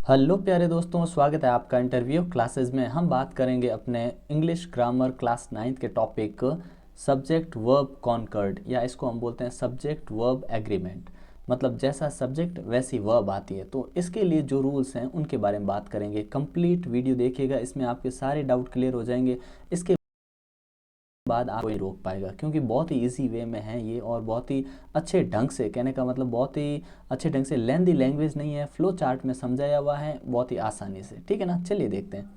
Hello प्यारे दोस्तों, स्वागत है आपका इंटरव्यू क्लासेस में। हम बात करेंगे अपने इंग्लिश ग्रामर क्लास 9th के टॉपिक सब्जेक्ट वर्ब कॉन्कर्ड, या इसको हम बोलते हैं सब्जेक्ट वर्ब एग्रीमेंट। मतलब जैसा सब्जेक्ट वैसी वर्ब आती है। तो इसके लिए जो रूल्स हैं उनके बारे में बात करेंगे। कंप्लीट वीडियो देखिएगा, इसमें आपके सारे डाउट क्लियर हो जाएंगे। इसके बाद आप कोई रोक पाएगा, क्योंकि बहुत ही इजी वे में है ये, और बहुत ही अच्छे ढंग से, कहने का मतलब बहुत ही अच्छे ढंग से, लेंदी लैंग्वेज नहीं है, फ्लो चार्ट में समझाया हुआ है बहुत ही आसानी से। ठीक है ना, चलिए देखते हैं।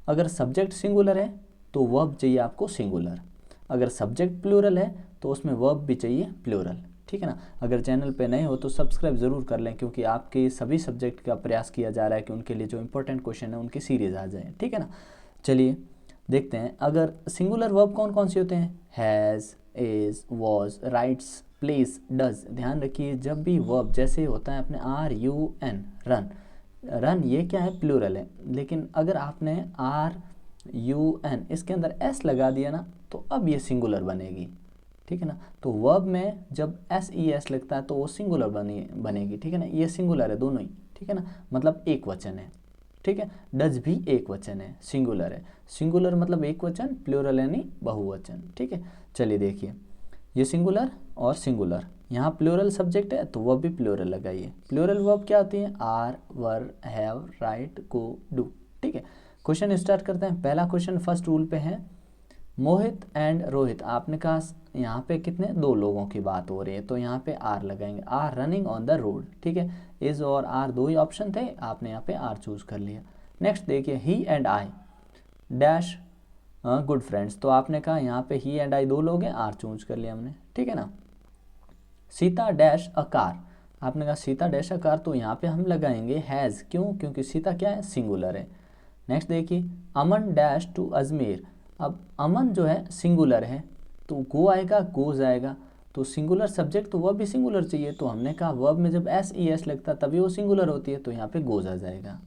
अगर सब्जेक्ट सिंगुलर है तो वर्ब चाहिए आपको सिंगुलर। अगर सब्जेक्ट प्लूरल है तो उसमें वर्ब भी चाहिए प्लूरल। ठीक है ना। अगर चैनल पे नए हो तो सब्सक्राइब ज़रूर कर लें, क्योंकि आपके सभी सब्जेक्ट का प्रयास किया जा रहा है कि उनके लिए जो इंपॉर्टेंट क्वेश्चन है उनकी सीरीज़ आ जाए। ठीक है ना। चलिए देखते हैं। अगर सिंगुलर वर्ब कौन कौन से होते हैं? Has, is, was, writes, plays, does. ध्यान रखिए, जब भी वर्ब जैसे होता है अपने R U N, run, run ये क्या है? प्लूरल है। लेकिन अगर आपने आर यू एन इसके अंदर एस लगा दिया ना, तो अब ये सिंगुलर बनेगी। ठीक है ना। तो वर्ब में जब एस ई एस लगता है तो वो सिंगुलर बनेगी। ठीक है ना। ये सिंगुलर है दोनों ही। ठीक है ना, मतलब एक वचन है। ठीक है। डज भी एक वचन है, सिंगुलर है। सिंगुलर मतलब एक वचन, प्लूरल यानी बहुवचन। ठीक है। चलिए देखिए, ये सिंगुलर और सिंगुलर, यहाँ प्लूरल सब्जेक्ट है तो वह भी प्लूरल लगाइए। प्लूरल वर्ब क्या होती है? Are, were, have, write, go, do. ठीक है। क्वेश्चन स्टार्ट करते हैं। पहला क्वेश्चन फर्स्ट रूल पे है, मोहित एंड रोहित। आपने कहा यहाँ पे कितने? दो लोगों की बात हो रही है, तो यहाँ पे आर लगाएंगे। Are running on the road. ठीक है। इज और आर दो ही ऑप्शन थे, आपने यहाँ पे आर चूज कर लिया। नेक्स्ट देखिए, he and I dash good friends. तो आपने कहा यहाँ पे ही एंड आई दो लोग हैं, आर चूज कर लिया हमने। ठीक है ना। Sita dash a car. आपने कहा सीता डैश अ कार, तो यहाँ पे हम लगाएंगे हैज़। क्यों? क्योंकि सीता क्या है? सिंगुलर है। नेक्स्ट देखिए, अमन डैश टू अजमेर। अब अमन जो है सिंगुलर है, तो गो आएगा, गोज आएगा। तो सिंगुलर सब्जेक्ट तो वह भी सिंगुलर चाहिए, तो हमने कहा वर्ब में जब एस ई एस लगता तभी वो सिंगुलर होती है, तो यहाँ पे गोज आ जाएगा।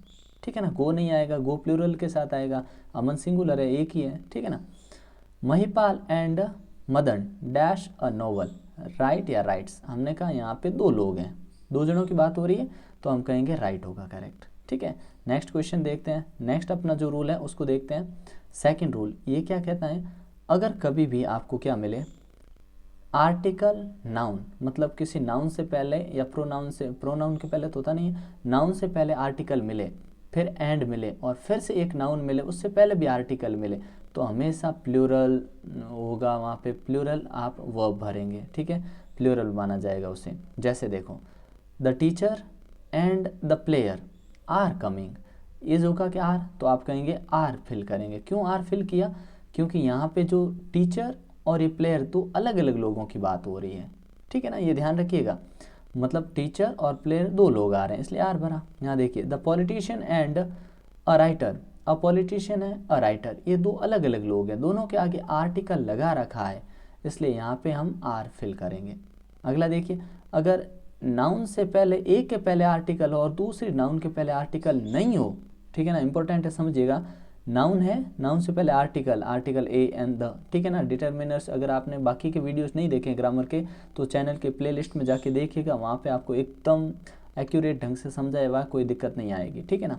ठीक है ना। गो नहीं आएगा, गो प्लूरल के साथ आएगा। अमन सिंगुलर है, एक ही है। ठीक है ना। Mahipal and Madan dash a novel. Right या राइट्स। हमने कहा यहाँ पे दो लोग हैं, दो जनों की बात हो रही है, तो हम कहेंगे राइट होगा करेक्ट। ठीक है। नेक्स्ट क्वेश्चन देखते हैं। नेक्स्ट अपना जो रूल है उसको देखते हैं। सेकंड रूल ये क्या कहता है? अगर कभी भी आपको क्या मिले, आर्टिकल नाउन, मतलब किसी नाउन से पहले या प्रोनाउन से, प्रोनाउन के पहले तो होता नहीं है, नाउन से पहले आर्टिकल मिले, फिर एंड मिले, और फिर से एक नाउन मिले, उससे पहले भी आर्टिकल मिले, तो हमेशा प्लूरल होगा वहाँ पे। प्लूरल आप वर्ब भरेंगे। ठीक है। प्लूरल माना जाएगा उसे। जैसे देखो, the teacher and the player are coming. Is होगा क्या? आर, तो आप कहेंगे आर फिल करेंगे। क्यों आर फिल किया? क्योंकि यहाँ पे जो टीचर और ये प्लेयर दो अलग अलग लोगों की बात हो रही है। ठीक है ना, ये ध्यान रखिएगा। मतलब टीचर और प्लेयर दो लोग आ रहे हैं, इसलिए आर भरा। यहाँ देखिए, the politician and a writer. A politician है, अ राइटर, ये दो अलग अलग लोग हैं, दोनों के आगे आर्टिकल लगा रखा है, इसलिए यहाँ पे हम आर फिल करेंगे। अगला देखिए, अगर नाउन से पहले, एक के पहले आर्टिकल हो और दूसरी नाउन के पहले आर्टिकल नहीं हो, ठीक है ना, इंपॉर्टेंट है, समझिएगा। नाउन है, नाउन से पहले article, article A and the. ठीक है ना। डिटर्मिनर्स, अगर आपने बाकी के वीडियोस नहीं देखे ग्रामर के, तो चैनल के प्लेलिस्ट में जाके देखिएगा, वहाँ पे आपको एकदम एक्यूरेट ढंग से समझाया हुआ, कोई दिक्कत नहीं आएगी। ठीक है ना।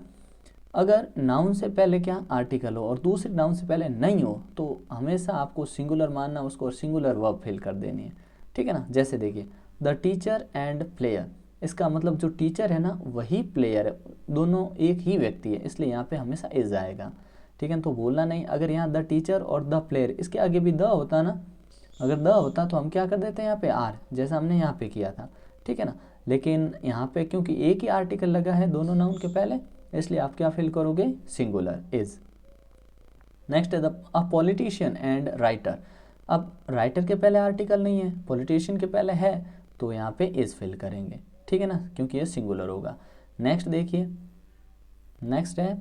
अगर नाउन से पहले क्या आर्टिकल हो और दूसरी नाउन से पहले नहीं हो, तो हमेशा आपको सिंगुलर मानना उसको, और सिंगुलर वर्ब फिल कर देनी है। ठीक है ना। जैसे देखिए, द टीचर एंड प्लेयर। इसका मतलब जो टीचर है ना वही प्लेयर है, दोनों एक ही व्यक्ति है, इसलिए यहाँ पे हमेशा इज आएगा। ठीक है। तो बोलना नहीं, अगर यहाँ द टीचर और द प्लेयर इसके आगे भी द होता ना, अगर द होता तो हम क्या कर देते हैं यहाँ पे आर, जैसा हमने यहाँ पे किया था। ठीक है ना। लेकिन यहाँ पे क्योंकि एक ही आर्टिकल लगा है दोनों नाउन के पहले, इसलिए आप क्या फिल करोगे? Singular, is. नेक्स्ट है अ पॉलिटिशियन एंड राइटर। अब राइटर के पहले आर्टिकल नहीं है, पॉलिटिशियन के पहले है, तो यहाँ पे इज फिल करेंगे। ठीक है ना, क्योंकि ये सिंगुलर होगा। नेक्स्ट देखिए, नेक्स्ट है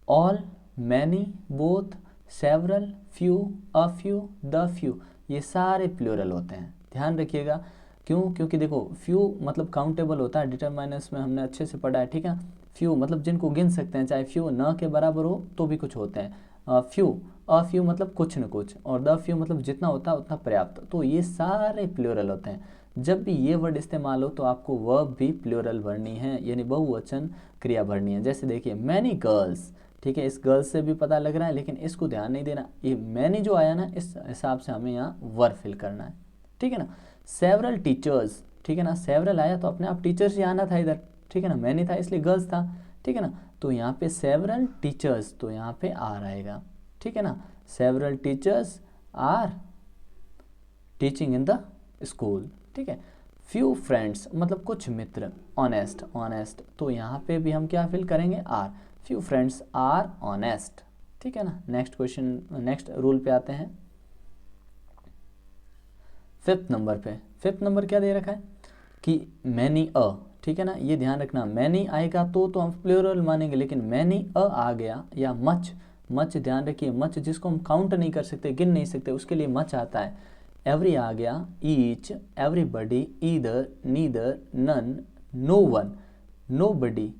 all, many, both, several, few, a few, the few. ये सारे प्लूरल होते हैं, ध्यान रखिएगा। क्यों? क्योंकि देखो, फ्यू मतलब काउंटेबल होता है, डिटरमाइनर्स में हमने अच्छे से पढ़ा है। ठीक है। फ्यू मतलब जिनको गिन सकते हैं, चाहे फ्यू न के बराबर हो तो भी कुछ होते हैं। फ्यू, अ फ्यू मतलब कुछ न कुछ, और द फ्यू मतलब जितना होता है उतना पर्याप्त। तो ये सारे प्लूरल होते हैं। जब भी ये वर्ड इस्तेमाल हो तो आपको वर्ब भी प्लूरल भरनी है, यानी बहुवचन क्रिया भरनी है। जैसे देखिए मैनी गर्ल्स, ठीक है, इस गर्ल्स से भी पता लग रहा है, लेकिन इसको ध्यान नहीं देना, ये मैनी जो आया ना इस हिसाब से हमें यहाँ वर्ब फिल करना है, ठीक है ना। सेवरल टीचर्स, ठीक है ना, सेवरल आया तो अपने आप टीचर्स ही आना था इधर, ठीक है ना, मैनी था इसलिए गर्ल्स था, ठीक है ना। तो यहाँ पे सेवरल टीचर्स, तो यहाँ पे आर आएगा, ठीक है ना। Several teachers are teaching in the school, ठीक है। फ्यू फ्रेंड्स मतलब कुछ मित्र, ऑनेस्ट, ऑनेस्ट, तो यहाँ पे भी हम क्या फिल करेंगे, are. Few friends are honest, ठीक है ना। नेक्स्ट क्वेश्चन, नेक्स्ट रूल पे आते हैं, फिफ्थ नंबर पे। फिफ्थ नंबर क्या दे रखा है कि मैनी अ, ठीक है ना, ये ध्यान रखना, मैनी आएगा तो हम प्लूरल मानेंगे, लेकिन मैनी अ आ गया या मच, मच ध्यान रखिए, मच जिसको हम काउंट नहीं कर सकते, गिन नहीं सकते, उसके लिए मच आता है। एवरी आ गया, each, everybody, either, neither, none, no one, nobody,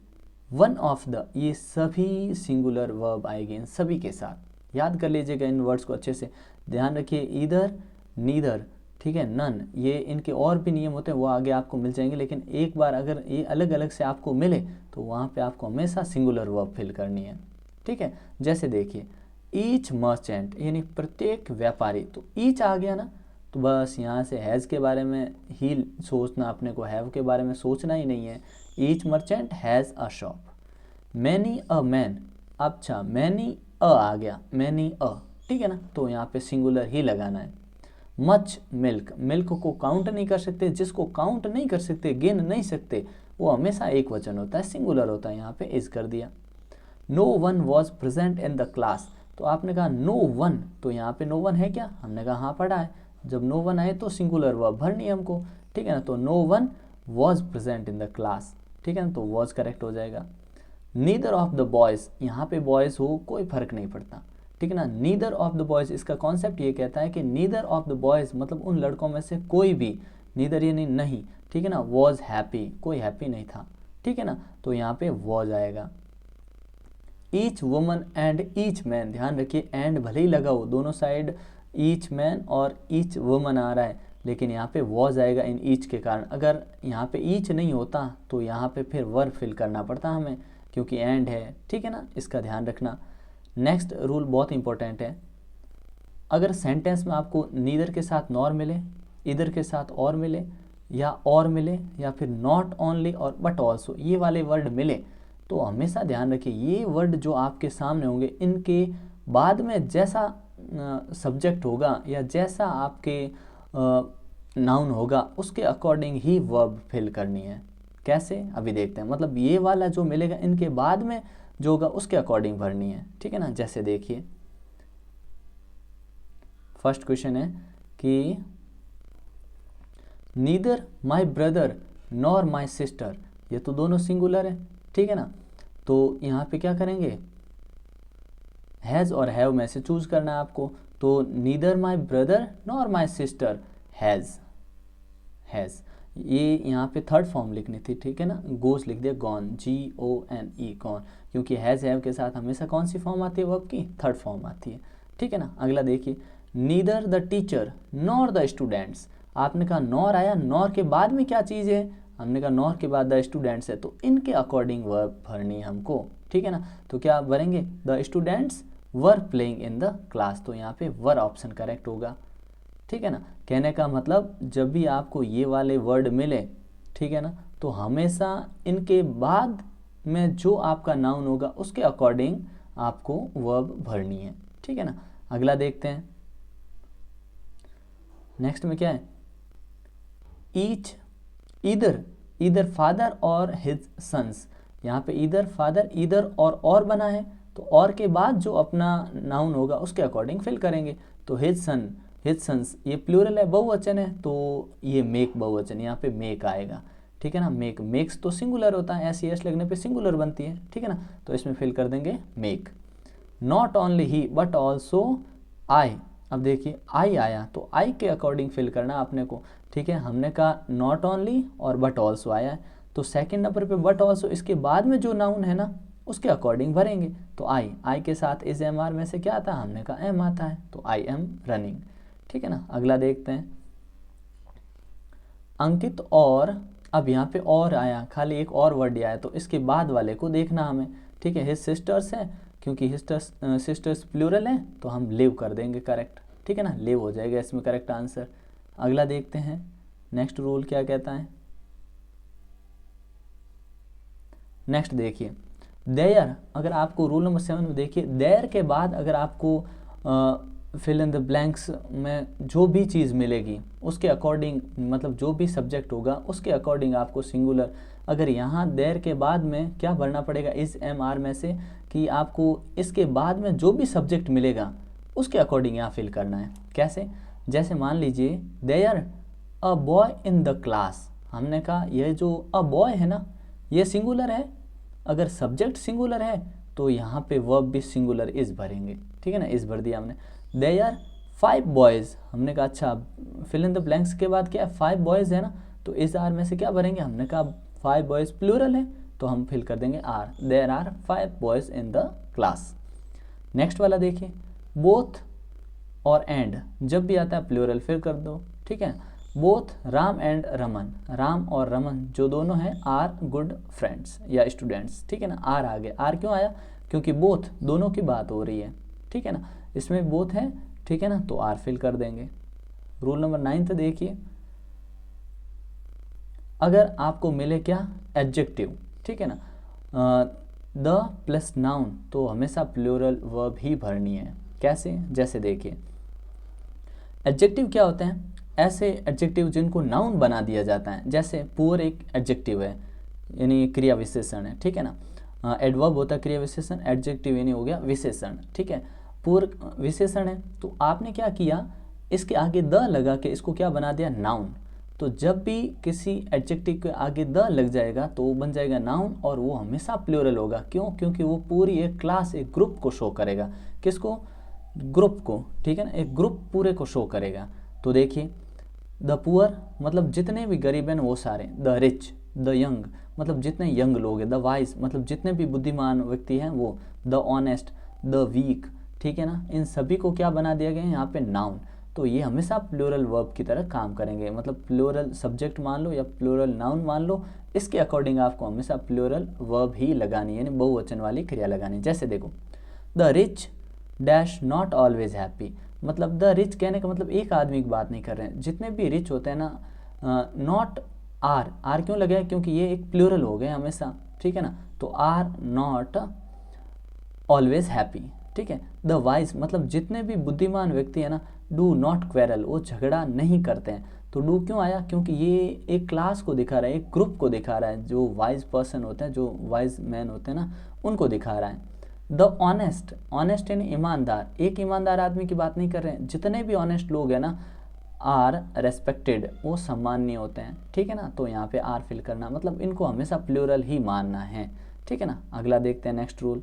one of the, ये सभी सिंगुलर वर्ब आएंगे इन सभी के साथ। याद कर लीजिएगा इन वर्ड्स को अच्छे से, ध्यान रखिए, ईदर, नीदर, ठीक है, नन, ये इनके और भी नियम होते हैं, वो आगे आपको मिल जाएंगे, लेकिन एक बार अगर ये अलग अलग से आपको मिले तो वहाँ पे आपको हमेशा सिंगुलर वर्ब फिल करनी है, ठीक है। जैसे देखिए ईच मर्चेंट, यानी प्रत्येक व्यापारी, तो ईच आ गया ना, तो बस यहाँ से हैज़ के बारे में ही सोचना, अपने को हैव के बारे में सोचना ही नहीं है। Each merchant has a shop. Many a man, अच्छा मैनी अ आ गया, मैनी अ, ठीक है ना, तो यहाँ पे सिंगुलर ही लगाना है। मच मिल्क, मिल्क को काउंट नहीं कर सकते, जिसको काउंट नहीं कर सकते, गिन नहीं सकते, वो हमेशा एक वचन होता है, सिंगुलर होता है, यहाँ पे इज कर दिया। No one was present in the class, तो आपने कहा नो वन, तो यहाँ पे नो वन है क्या, हमने कहा हाँ पढ़ा है, जब नो वन आए तो सिंगुलर वर्ब भरनी है हमको, ठीक है ना। तो no one was present in the class, ठीक है ना, तो वॉज करेक्ट हो जाएगा। नीदर ऑफ द बॉयज़, यहाँ पे बॉयज़ हो कोई फर्क नहीं पड़ता, ठीक है ना। नीदर ऑफ द बॉयज़, इसका कॉन्सेप्ट ये कहता है कि नीदर ऑफ द बॉयज़ मतलब उन लड़कों में से कोई भी, नीदर यानी नहीं, ठीक है ना, वॉज हैप्पी, कोई हैप्पी नहीं था, ठीक है ना, तो यहाँ पे वॉज आएगा। Each woman and each man, ध्यान रखिए एंड भले ही लगा हो दोनों साइड, ईच मैन और ईच वुमन आ रहा है, लेकिन यहाँ पे वॉज आएगा इन ईच के कारण। अगर यहाँ पे ईच नहीं होता तो यहाँ पे फिर वर्ब फिल करना पड़ता हमें, क्योंकि एंड है, ठीक है ना, इसका ध्यान रखना। नेक्स्ट रूल बहुत इंपॉर्टेंट है, अगर सेंटेंस में आपको नीदर के साथ नॉर मिले, इधर के साथ और मिले, या फिर नॉट ओनली और बट ऑल्सो, ये वाले वर्ड मिले, तो हमेशा ध्यान रखिए ये वर्ड जो आपके सामने होंगे इनके बाद में जैसा सब्जेक्ट होगा या जैसा आपके नाउन होगा उसके अकॉर्डिंग ही वर्ब फिल करनी है। कैसे, अभी देखते हैं, मतलब ये वाला जो मिलेगा इनके बाद में जो होगा उसके अकॉर्डिंग भरनी है, ठीक है ना। जैसे देखिए फर्स्ट क्वेश्चन है कि neither my brother nor my sister, ये तो दोनों सिंगुलर है, ठीक है ना, तो यहाँ पे क्या करेंगे, हैज़ और हैव में से चूज करना है आपको, तो neither my brother nor my sister has, has, ये यहाँ पे थर्ड फॉर्म लिखनी थी, ठीक है ना, गोस लिख दिया, गॉन, GONE, गॉन, क्योंकि हैज़ हैव के साथ हमेशा कौन सी फॉर्म आती है वर्ब की, थर्ड फॉर्म आती है, ठीक है ना। अगला देखिए neither the teacher nor the students, आपने कहा नॉर आया, नॉर के बाद में क्या चीज़ है, हमने कहा नॉर के बाद द स्टूडेंट्स है, तो इनके अकॉर्डिंग वर्ब भरनी है हमको, ठीक है ना। तो क्या भरेंगे, the students were playing in the class, तो यहाँ पे वर ऑप्शन करेक्ट होगा, ठीक है ना। कहने का मतलब जब भी आपको ये वाले वर्ड मिले, ठीक है ना, तो हमेशा इनके बाद में जो आपका नाउन होगा उसके अकॉर्डिंग आपको वर्ब भरनी है, ठीक है ना। अगला देखते हैं, नेक्स्ट में क्या है, ईच, इधर फादर और हिज सन्स, यहाँ पे इधर फादर, इधर और बना है, तो और के बाद जो अपना नाउन होगा उसके अकॉर्डिंग फिल करेंगे। तो हिज सन्स, ये प्लूरल है, बहुवचन है, तो ये मेक बहुवचन, यहाँ पे मेक आएगा, ठीक है ना। मेक्स तो सिंगुलर होता है, SES लगने पे सिंगुलर बनती है, ठीक है ना, तो इसमें फिल कर देंगे make. Not only he but also I, अब देखिए आई आया तो आई के अकॉर्डिंग फिल करना आपने को, ठीक है। हमने कहा नॉट ओनली और बट ऑल्सो आया है, तो सेकंड नंबर पे बट ऑल्सो, इसके बाद में जो नाउन है ना उसके अकॉर्डिंग भरेंगे। तो आई के साथ इस MR में से क्या आता है, हमने कहा एम आता है, तो आई एम रनिंग, ठीक है ना। अगला देखते हैं, अंकित और, अब यहाँ पे और आया, खाली एक और वर्ड आया, तो इसके बाद वाले को देखना हमें, ठीक है। हिज सिस्टर्स है, क्योंकि सिस्टर्स प्लूरल है तो हम लिव कर देंगे करेक्ट, ठीक है ना, लिव हो जाएगा इसमें करेक्ट आंसर। अगला देखते हैं नेक्स्ट रूल क्या कहता है। नेक्स्ट देखिए देयर, अगर आपको रूल नंबर 7 में देखिए देयर के बाद अगर आपको फिल इन द ब्लैंक्स में जो भी चीज़ मिलेगी उसके अकॉर्डिंग, मतलब जो भी सब्जेक्ट होगा उसके अकॉर्डिंग आपको सिंगुलर, अगर यहाँ देयर के बाद में क्या भरना पड़ेगा इस एम आर में से, कि आपको इसके बाद में जो भी सब्जेक्ट मिलेगा उसके अकॉर्डिंग यहाँ फिल करना है। कैसे, जैसे मान लीजिए there a boy in the class, हमने कहा ये जो अ बॉय है ना ये सिंगुलर है, अगर सब्जेक्ट सिंगुलर है तो यहाँ पे वर्ब भी सिंगुलर इज भरेंगे, ठीक है ना, इस भर दिया हमने। देयर 5 बॉयज़, हमने कहा अच्छा फिल इन द ब्लैंक्स के बाद क्या है 5 बॉयज़ है ना, तो इस आर में से क्या भरेंगे, हमने कहा 5 बॉयज़ प्लूरल है तो हम फिल कर देंगे are, there are 5 boys in the class. Next वाला देखिए बोथ और एंड, जब भी आता है प्लूरल फिल कर दो, ठीक है। बोथ राम एंड रमन, राम और रमन जो दोनों हैं आर गुड फ्रेंड्स या स्टूडेंट्स, ठीक है ना, आर आ गया। आर क्यों आया, क्योंकि बोथ दोनों की बात हो रही है, ठीक है ना, इसमें बोथ है, ठीक है ना, तो आर फिल कर देंगे। रूल नंबर 9 देखिए, अगर आपको मिले क्या एडजेक्टिव, ठीक है ना, द प्लस नाउन, तो हमेशा प्लूरल वर्ब ही भरनी है। कैसे, जैसे देखिए एडजेक्टिव क्या होते हैं, ऐसे एडजेक्टिव जिनको नाउन बना दिया जाता है, जैसे पुअर एक एडजेक्टिव है यानी क्रिया विशेषण है, ठीक है ना, एडवर्ब होता है क्रिया विशेषण, एडजेक्टिव यानी हो गया विशेषण, ठीक है। पुअर विशेषण है तो आपने क्या किया, इसके आगे द लगा के इसको क्या बना दिया नाउन, तो जब भी किसी एडजेक्टिव के आगे द लग जाएगा तो वो बन जाएगा नाउन और वो हमेशा प्लूरल होगा। क्यों, क्योंकि वो पूरी एक क्लास एक ग्रुप को शो करेगा, किसको, ग्रुप को, ठीक है ना, एक ग्रुप पूरे को शो करेगा। तो देखिए द पुअर मतलब जितने भी गरीब हैं वो सारे, द रिच, द यंग मतलब जितने यंग लोग हैं, द वाइज मतलब जितने भी बुद्धिमान व्यक्ति हैं वो, द ऑनेस्ट, द वीक, ठीक है ना, इन सभी को क्या बना दिया गया है यहाँ पे नाउन। तो ये हमेशा प्लूरल वर्ब की तरह काम करेंगे, मतलब प्लूरल सब्जेक्ट मान लो या प्लूरल नाउन मान लो, इसके अकॉर्डिंग आपको हमेशा प्लूरल वर्ब ही लगानी है, यानी बहुवचन वाली क्रिया लगानी है। जैसे देखो the rich dash not always happy, मतलब द रिच कहने का मतलब एक आदमी की बात नहीं कर रहे हैं, जितने भी रिच होते हैं ना, नॉट आर, आर क्यों लगे हैं, क्योंकि ये एक प्लूरल हो गए हमेशा, ठीक है ना, तो आर नॉट ऑलवेज हैप्पी, ठीक है। द वाइज मतलब जितने भी बुद्धिमान व्यक्ति है ना, डू नॉट क्वेरल, वो झगड़ा नहीं करते हैं। तो डू क्यों आया, क्योंकि ये एक क्लास को दिखा रहा है, एक ग्रुप को दिखा रहा है, जो वाइज पर्सन होते हैं, जो वाइज मैन होते हैं ना, उनको दिखा रहा है। द ऑनेस्ट, ऑनेस्ट यानी ईमानदार, एक ईमानदार आदमी की बात नहीं कर रहे हैं, जितने भी ऑनेस्ट लोग हैं ना आर रेस्पेक्टेड, वो सम्माननीय होते हैं, ठीक है ना, तो यहाँ पे आर फिल करना, मतलब इनको हमेशा प्लूरल ही मानना है, ठीक है ना। अगला देखते हैं नेक्स्ट रूल,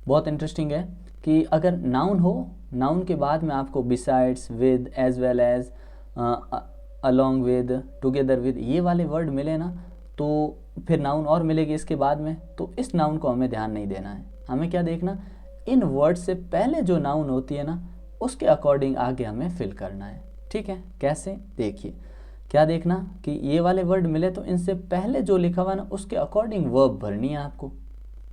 बहुत इंटरेस्टिंग है कि अगर नाउन हो, नाउन के बाद में आपको besides, with, as well as, along with, together with, ये वाले वर्ड मिले ना, तो फिर नाउन और मिलेगी इसके बाद में, तो इस नाउन को हमें ध्यान नहीं देना है। हमें क्या देखना, इन वर्ड से पहले जो नाउन होती है ना उसके अकॉर्डिंग आगे हमें फिल करना है, ठीक है। कैसे, देखिए क्या देखना कि ये वाले वर्ड मिले तो इनसे पहले जो लिखा हुआ ना उसके अकॉर्डिंग वर्ब भरनी है आपको,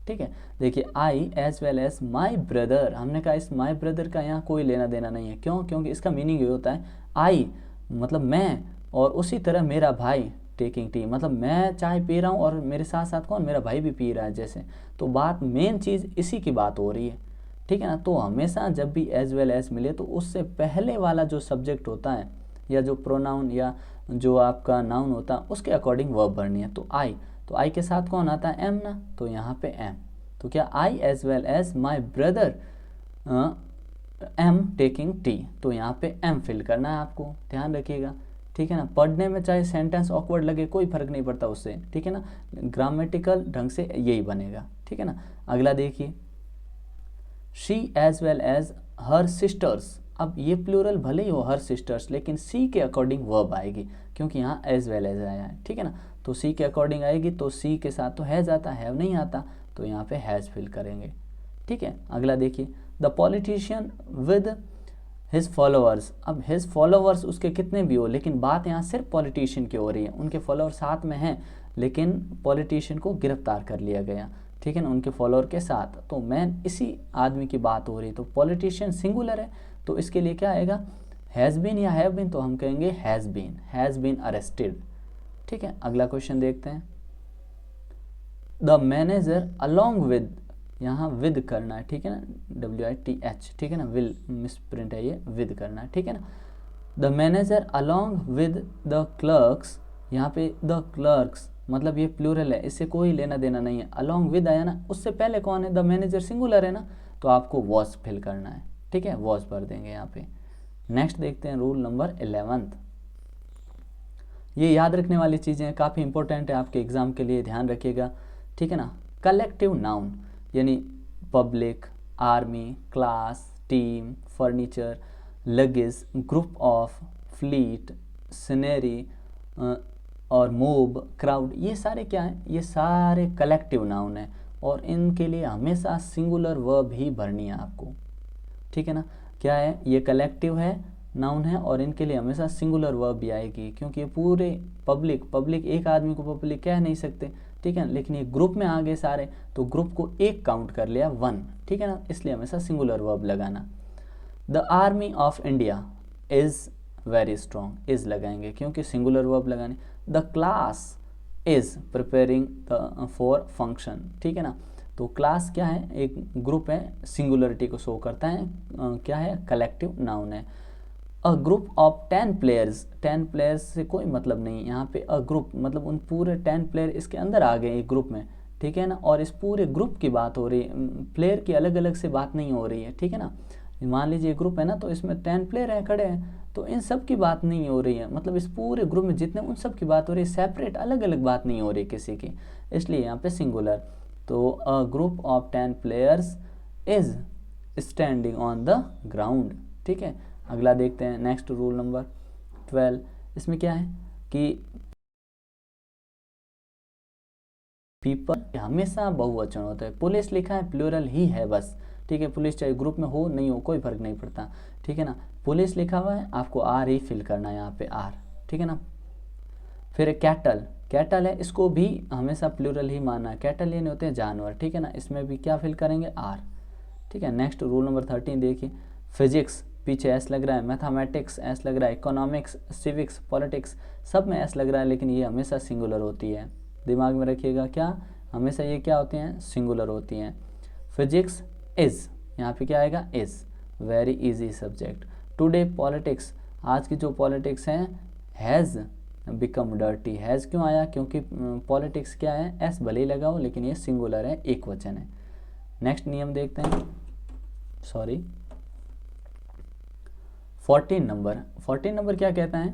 ठीक है। देखिए I as well as my brother, हमने कहा इस माई ब्रदर का यहाँ कोई लेना देना नहीं है, क्यों, क्योंकि इसका मीनिंग ये होता है आई मतलब मैं, और उसी तरह मेरा भाई टेकिंग टी, मतलब मैं चाय पी रहा हूँ और मेरे साथ साथ कौन, मेरा भाई भी पी रहा है, जैसे, तो बात मेन चीज़ इसी की बात हो रही है, ठीक है ना। तो हमेशा जब भी एज वेल एज मिले तो उससे पहले वाला जो सब्जेक्ट होता है या जो प्रोनाउन या जो आपका नाउन होता है उसके अकॉर्डिंग वर्ब भरनी है। तो आई, तो आई के साथ कौन आता है, एम ना, तो यहाँ पे एम, तो क्या I as well as my brother am taking tea, तो यहाँ पे एम फिल करना है आपको, ध्यान रखिएगा, ठीक है ना। पढ़ने में चाहे सेंटेंस ऑकवर्ड लगे कोई फर्क नहीं पड़ता उससे, ठीक है ना, ग्रामेटिकल ढंग से यही बनेगा, ठीक है ना। अगला देखिए she as well as her sisters, अब ये प्लूरल भले ही हो हर सिस्टर्स, लेकिन सी के अकॉर्डिंग वर्ब आएगी, क्योंकि यहाँ एज वेल एज आया है, ठीक है ना, तो सी के अकॉर्डिंग आएगी, तो सी के साथ तो हैज़ आता, हैव नहीं आता, तो यहाँ पे हैज़ फिल करेंगे, ठीक है। अगला देखिए the politician with his followers, अब हिज फॉलोअर्स उसके कितने भी हो, लेकिन बात यहाँ सिर्फ पॉलिटिशियन की हो रही है, उनके फॉलोअर साथ में हैं लेकिन पॉलिटिशियन को गिरफ्तार कर लिया गया, ठीक है ना, उनके फॉलोअर के साथ। तो मैन इसी आदमी की बात हो रही, तो पॉलिटिशियन सिंगुलर है, तो इसके लिए क्या आएगा, हैज़ बीन या हैव बीन, तो हम कहेंगे हैज़ बीन अरेस्टेड। ठीक है, अगला क्वेश्चन देखते हैं। द मैनेजर अलॉन्ग विद, यहाँ विद करना है, ठीक है ना, WITH, ठीक है ना, विल मिसप्रिंट है ये, विद करना है, ठीक है ना। The manager along with the clerks, यहाँ पे द क्लर्क्स मतलब ये प्लूरल है, इससे कोई लेना देना नहीं है। अलॉन्ग विद आया ना, उससे पहले कौन है, द मैनेजर सिंगुलर है ना, तो आपको वॉज फिल करना है, ठीक है, वॉज भर देंगे यहाँ पे। नेक्स्ट देखते हैं रूल नंबर 11। ये याद रखने वाली चीज़ें काफ़ी इंपॉर्टेंट है आपके एग्जाम के लिए, ध्यान रखिएगा, ठीक है ना। कलेक्टिव नाउन यानी public, army, class, team, furniture, luggage, group of, fleet, scenery और मूव, क्राउड, ये सारे क्या हैं, ये सारे कलेक्टिव नाउन हैं और इनके लिए हमेशा सिंगुलर वर्ब ही भरनी है आपको, ठीक है ना। क्या है, ये कलेक्टिव है, नाउन है और इनके लिए हमेशा सिंगुलर वर्ब भी आएगी, क्योंकि ये पूरे पब्लिक एक आदमी को पब्लिक कह नहीं सकते, ठीक है, लेकिन ये ग्रुप में आ गए सारे, तो ग्रुप को एक काउंट कर लिया 1, ठीक है ना, इसलिए हमेशा सिंगुलर वर्ब लगाना। The army of India is very strong, is लगाएंगे क्योंकि सिंगुलर वर्ब लगाने। The class is preparing for function, ठीक है ना, तो क्लास क्या है, एक ग्रुप है, सिंगुलरिटी को शो करता है, क्या है, कलेक्टिव नाउन है। A group of 10 players, 10 players से कोई मतलब नहीं, यहाँ पे अ ग्रुप मतलब उन पूरे 10 प्लेयर इसके अंदर आ गए एक ग्रुप में, ठीक है ना, और इस पूरे ग्रुप की बात हो रही है, प्लेयर की अलग अलग से बात नहीं हो रही है, ठीक है ना। मान लीजिए ग्रुप है ना, तो इसमें 10 प्लेयर हैं खड़े हैं, तो इन सब की बात नहीं हो रही है, मतलब इस पूरे ग्रुप में जितने उन सब की बात हो रही है, सेपरेट अलग अलग बात नहीं हो रही किसी की, इसलिए यहाँ पे सिंगुलर। तो a group of 10 players is standing on the ground, ठीक है। अगला देखते हैं, नेक्स्ट रूल नंबर 12। इसमें क्या है कि पीपल हमेशा बहुवचन होता है, पुलिस लिखा है प्लूरल ही है बस, ठीक है, पुलिस चाहे ग्रुप में हो नहीं हो कोई फर्क नहीं पड़ता, ठीक है ना। पुलिस लिखा हुआ है, आपको आर ही फिल करना है यहाँ पे, आर, ठीक है ना। फिर कैटल, कैटल है, इसको भी हमेशा प्लूरल ही मानना है, कैटल ये नहीं होते हैं जानवर, ठीक है ना, इसमें भी क्या फिल करेंगे, आर, ठीक है। नेक्स्ट रूल नंबर 13 देखिए। फिजिक्स पीछे एस लग रहा है, मैथमेटिक्स एस लग रहा है, इकोनॉमिक्स, सिविक्स, पॉलिटिक्स सब में एस लग रहा है, लेकिन ये हमेशा सिंगुलर होती है, दिमाग में रखिएगा, क्या हमेशा ये क्या होती हैं, सिंगुलर होती हैं। फिजिक्स इज़, यहाँ पे क्या आएगा, is, very easy subject. Today politics, आज की जो पॉलिटिक्स हैं, हैज़ बिकम डर्टी, हैज़ क्यों आया, क्योंकि पॉलिटिक्स क्या है, एस भले ही लगा हो लेकिन ये सिंगुलर है, एक वचन है। नेक्स्ट नियम देखते हैं, सॉरी 14 नंबर क्या कहता है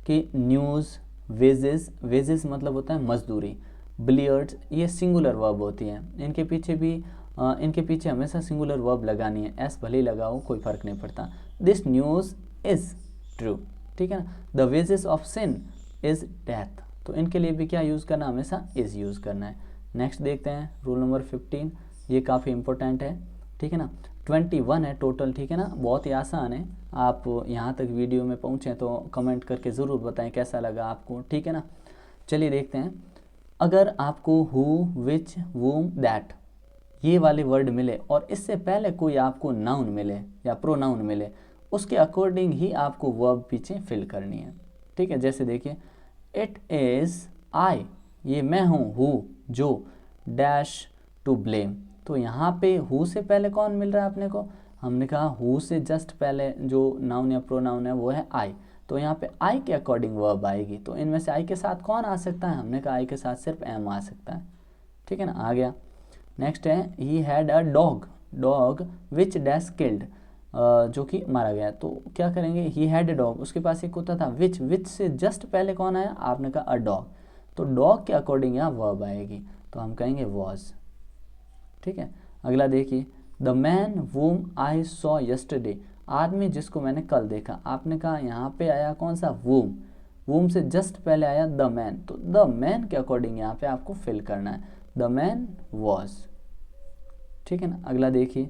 कि न्यूज़, वेजेस, वेजेस मतलब होता है मजदूरी, बिलियर्ड्स ये सिंगुलर वर्ब होती हैं, इनके पीछे भी इनके पीछे हमेशा सिंगुलर वर्ब लगानी है, एस भले ही लगाओ कोई फ़र्क नहीं पड़ता। दिस न्यूज़ इज़ ट्रू, ठीक है ना। The wages of sin is death, तो इनके लिए भी क्या यूज़ करना, हमेशा इज़ यूज़ करना है। नेक्स्ट देखते हैं रूल नंबर 15, ये काफ़ी इंपॉर्टेंट है, ठीक है ना। 21 है टोटल, ठीक है ना, बहुत ही आसान है। आप यहाँ तक वीडियो में पहुँचे तो कमेंट करके ज़रूर बताएं कैसा लगा आपको, ठीक है ना। चलिए देखते हैं, अगर आपको हु, विच, वूम, दैट ये वाले वर्ड मिले और इससे पहले कोई आपको नाउन मिले या प्रोनाउन मिले, उसके अकॉर्डिंग ही आपको वर्ब पीछे फिल करनी है, ठीक है। जैसे देखिए, इट इज़ आई, ये मैं हूँ, हु जो, डैश टू ब्लेम, तो यहाँ पे हु से पहले कौन मिल रहा है अपने को, हमने कहा हु से जस्ट पहले जो नाउन या प्रोनाउन है वो है आई, तो यहाँ पे आई के अकॉर्डिंग वर्ब आएगी, तो इनमें से आई के साथ कौन आ सकता है, हमने कहा आई के साथ सिर्फ एम आ सकता है, ठीक है ना, आ गया। नेक्स्ट है, he had a dog, dog which dash killed, जो कि मारा गया, तो क्या करेंगे, ही हैड अ डॉग, उसके पास एक कुत्ता था, विच से जस्ट पहले कौन आया, आपने कहा अ डॉग, तो डॉग के अकॉर्डिंग यहाँ वर्ब आएगी, तो हम कहेंगे वॉज, ठीक है। अगला देखिए, the man whom I saw yesterday, आदमी जिसको मैंने कल देखा, आपने कहा यहाँ पे आया कौन सा, वूम, वूम से जस्ट पहले आया द मैन, तो द मैन के अकॉर्डिंग यहाँ पे आपको फिल करना है, द मैन वॉज, ठीक है ना। अगला देखिए,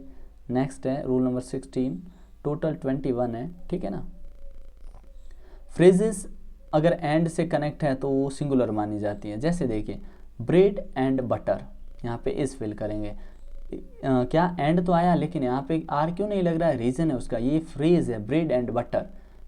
नेक्स्ट है रूल नंबर 16, टोटल 21 है, ठीक है ना। फ्रेजेस अगर एंड से कनेक्ट है तो वो सिंगुलर मानी जाती है। जैसे देखिए ब्रेड एंड बटर, यहाँ पे इस फिल करेंगे। क्या एंड तो आया लेकिन यहाँ पे आर क्यों नहीं लग रहा है, रीज़न है उसका, ये फ्रेज है ब्रेड एंड बटर,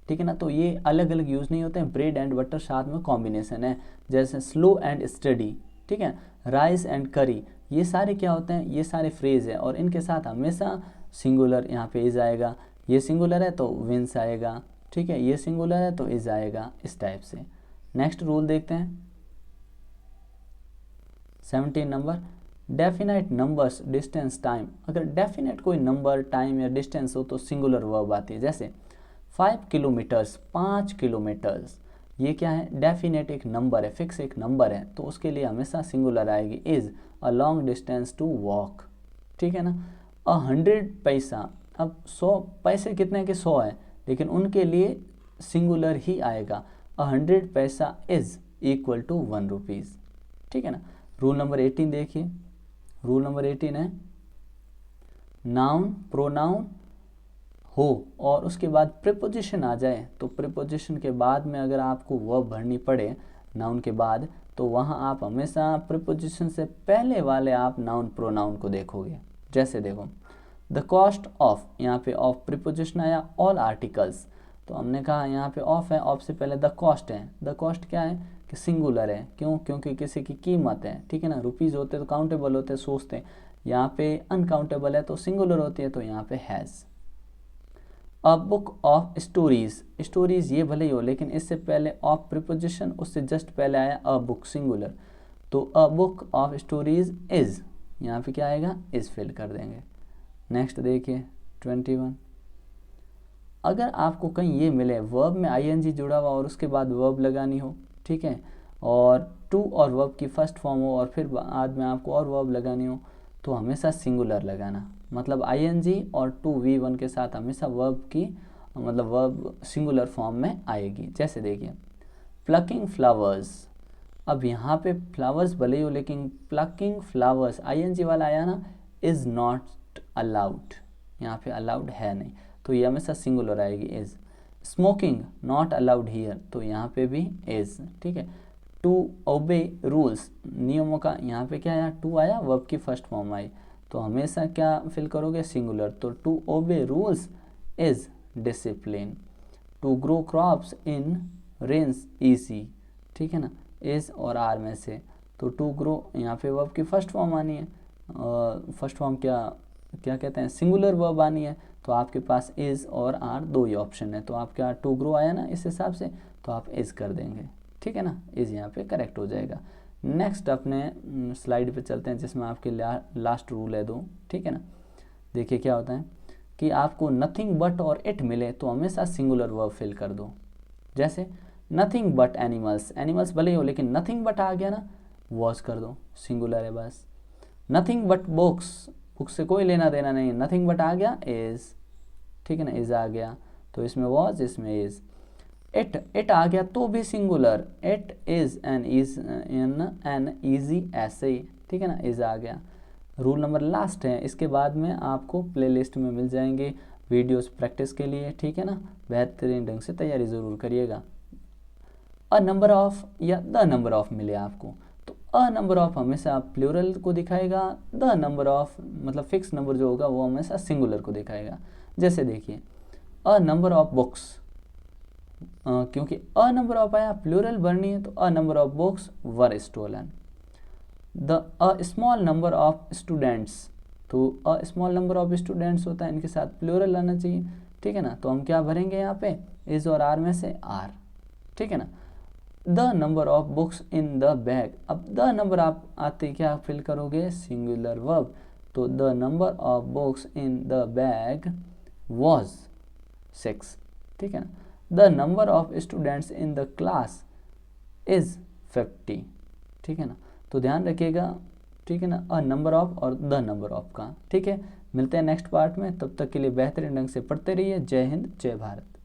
ठीक है ना। तो ये अलग अलग यूज़ नहीं होते हैं, ब्रेड एंड बटर साथ में कॉम्बिनेशन है। जैसे स्लो एंड स्टडी, ठीक है, राइस एंड करी, ये सारे क्या होते हैं, ये सारे फ्रेज है और इनके साथ हमेशा सिंगुलर यहाँ पे इज आएगा। ये सिंगुलर है तो विंस आएगा, ठीक है, ये सिंगुलर है तो इज आएगा, इस टाइप से। नेक्स्ट रूल देखते हैं 17 number, definite numbers distance time. अगर डेफिनेट कोई नंबर टाइम या डिस्टेंस हो तो सिंगुलर वर्ब आती है। जैसे 5 किलोमीटर्स, 5 किलोमीटर्स, ये क्या है, डेफिनेट एक नंबर है, फिक्स एक नंबर है, तो उसके लिए हमेशा सिंगुलर आएगी, is a long distance to walk, ठीक है ना। 100 पैसा, अब 100 पैसे कितने के 100 है, लेकिन उनके लिए सिंगुलर ही आएगा। 100 पैसा इज़ इक्वल टू 1 रुपीज़, ठीक है ना। रूल नंबर 18 देखिए, रूल नंबर 18 है नाउन प्रोनाउन हो और उसके बाद प्रीपोजिशन आ जाए, तो प्रीपोजिशन के बाद में अगर आपको वर्ब भरनी पड़े नाउन के बाद, तो वहाँ आप हमेशा प्रीपोजिशन से पहले वाले आप नाउन प्रोनाउन को देखोगे। जैसे देखो द कॉस्ट ऑफ, यहाँ पे ऑफ प्रीपोजिशन आया, ऑल आर्टिकल्स, तो हमने कहा यहाँ पे ऑफ है, ऑफ से पहले द कॉस्ट है। द कॉस्ट क्या है कि सिंगुलर है, क्यों, क्योंकि किसी की कीमत है, ठीक है ना। रुपीज़ होते तो काउंटेबल होते, सोचते, यहाँ पे अनकाउंटेबल है तो सिंगुलर होती है, तो यहाँ पे has. A book of stories, stories ये भले ही हो लेकिन इससे पहले ऑफ प्रीपोजिशन, उससे जस्ट पहले आया अ बुक सिंगुलर, तो a book of stories is, यहाँ पे क्या आएगा, इज़ फिल कर देंगे। नेक्स्ट देखिए 21, अगर आपको कहीं ये मिले वर्ब में आईएनजी जुड़ा हुआ और उसके बाद वर्ब लगानी हो, ठीक है, और टू और वर्ब की फर्स्ट फॉर्म हो और फिर बाद में आपको और वर्ब लगानी हो, तो हमेशा सिंगुलर लगाना, मतलब आईएनजी और टू V1 के साथ हमेशा वर्ब की, मतलब वर्ब सिंगुलर फॉर्म में आएगी। जैसे देखिए प्लकिंग फ्लावर्स, अब यहाँ पे फ्लावर्स भले ही हो लेकिन प्लकिंग फ्लावर्स आईएनजी वाला आया ना, इज़ नॉट अलाउड, यहाँ पे अलाउड है नहीं, तो ये हमेशा सिंगुलर आएगी, is. Smoking not allowed here, तो यहाँ पे भी इज़, ठीक है। टू ओबे रूल्स, नियमों का, यहाँ पे क्या आया, टू आया, वर्ब की फर्स्ट फॉर्म आई, तो हमेशा क्या फिल करोगे, सिंगुलर, तो to obey rules is discipline. To grow crops in rains easy, ठीक है ना, इज़ और आर में से, तो टू ग्रो यहाँ पे वर्ब की फर्स्ट फॉर्म आनी है, फर्स्ट फॉर्म क्या क्या कहते हैं, सिंगुलर वर्ब आनी है, तो आपके पास इज़ और आर दो ही ऑप्शन है, तो आप क्या, टू ग्रो आया ना इस हिसाब से, तो आप इज़ कर देंगे, ठीक है ना, इज़ यहाँ पे करेक्ट हो जाएगा। नेक्स्ट अपने स्लाइड पे चलते हैं जिसमें आपके लास्ट रूल है 2, ठीक है ना। देखिए क्या होता है कि आपको नथिंग बट और इट मिले तो हमेशा सिंगुलर वर्ब फिल कर दो। जैसे नथिंग बट एनिमल्स, एनिमल्स भले ही हो लेकिन नथिंग बट आ गया ना, वॉज कर दो, सिंगुलर है बस। नथिंग बट बुक्स, बुक से कोई लेना देना नहीं, नथिंग बट आ गया इज़, ठीक है ना, इज़ आ गया, तो इसमें वॉज, इसमें इज़। इट आ गया तो भी singular, it is an easy ऐसे ही, ठीक है ना, इज़ आ गया। रूल नंबर लास्ट है, इसके बाद में आपको प्लेलिस्ट में मिल जाएंगे वीडियोस प्रैक्टिस के लिए, ठीक है ना, बेहतरीन ढंग से तैयारी ज़रूर करिएगा। अ नंबर ऑफ या द नंबर ऑफ मिले आपको, तो अ नंबर ऑफ हमेशा प्लूरल को दिखाएगा, द नंबर ऑफ मतलब फिक्स नंबर जो होगा वो हमेशा सिंगुलर को दिखाएगा। जैसे देखिए अ नंबर ऑफ बुक्स, क्योंकि अ नंबर ऑफ आया, प्लूरल भरनी है, तो a number of books were stolen. The a small number of students, तो a small number of students होता है, इनके साथ प्लूरल आना चाहिए, ठीक है ना, तो हम क्या भरेंगे यहाँ पे, इज और आर में से आर, ठीक है ना। The number of books in the bag, अब द नंबर आप आते क्या फिल करोगे, सिंगुलर वर्ब, तो the number of books in the bag was 6, ठीक है ना। The number of students in the class is 50, ठीक है ना, तो ध्यान रखिएगा, ठीक है ना, अ नंबर ऑफ और द नंबर ऑफ का, ठीक है। मिलते हैं नेक्स्ट पार्ट में, तब तक के लिए बेहतरीन ढंग से पढ़ते रहिए। जय हिंद, जय भारत।